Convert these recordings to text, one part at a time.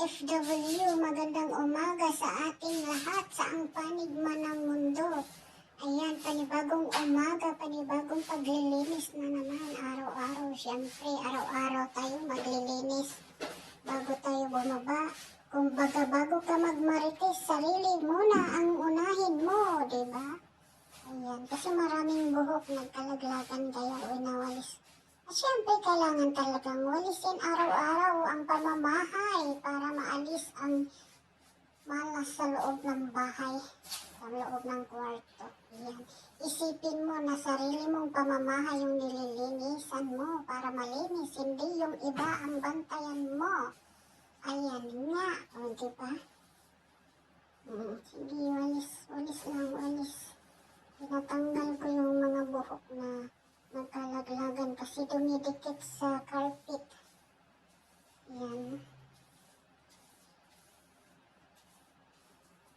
OFW, magandang umaga sa ating lahat sa ang panig man ng mundo. Ayan, panibagong umaga, panibagong paglilinis na naman araw-araw. Siyempre, araw-araw tayo maglilinis bago tayo bumaba. Kung bago ka magmarites, sarili muna ang unahin mo, diba? Ayan, kasi maraming buhok nagkalaglagan kaya winawalis. At syempre, kailangan talagang walisin araw-araw ang pamamahay para maalis ang malas sa loob ng bahay, sa loob ng kwarto. Ayan. Isipin mo na sarili mong pamamahay yung nililinisan mo para malinis, hindi yung iba ang bantayan mo. Ayan nga, o diba? Sige, walis lang, walis. Pinatanggal ko yung mga buhok na nagkalaglagan kasi dumidikit sa carpet. Yan.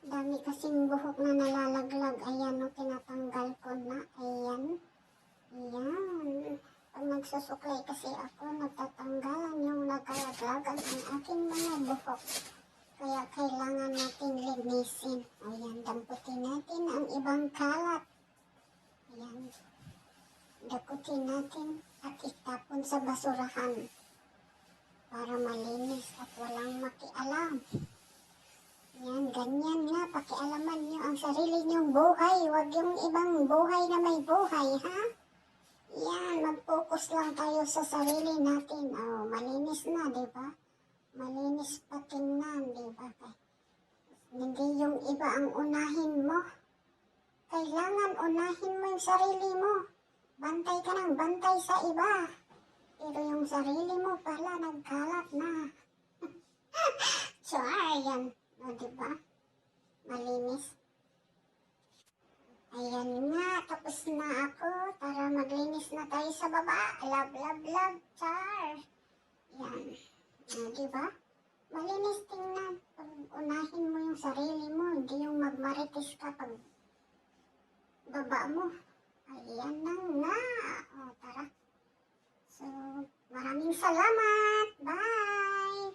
Dami kasing buhok na nalalaglag. Ayan o, tinatanggal ko na. Ayan. Ayan. Pag nagsusuklay kasi ako, nagtatanggalan yung nagkalaglagan ang aking mga buhok. Kaya kailangan natin linisin. Ayan, damputin natin ang ibang kalat. Ayan. Dakutin natin at itapon sa basurahan para malinis at walang makialam. Yan, ganyan nga, pakialaman nyo ang sarili nyong buhay. Huwag yung ibang buhay na may buhay, ha? Yan, mag-focus lang tayo sa sarili natin. Oh, malinis na, di ba? Malinis pa tingnan, di ba? Hindi yung iba ang unahin mo. Kailangan unahin mo yung sarili mo. Bantay ka ng bantay sa iba. Pero yung sarili mo pala nagkalat na. So, ayan. O, diba? Malinis. Ayan nga. Tapos na ako. Tara, maglinis na tayo sa baba. Love, love, love. Char. Yan. O, diba? Malinis tingnan. Pag unahin mo yung sarili mo, hindi yung magmarites ka pag baba mo. Ayan na nga. O, tara. So, maraming salamat. Bye.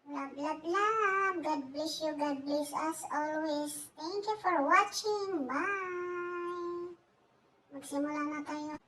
Love, love, love. God bless you. God bless us always. Thank you for watching. Bye. Magsimula na tayo.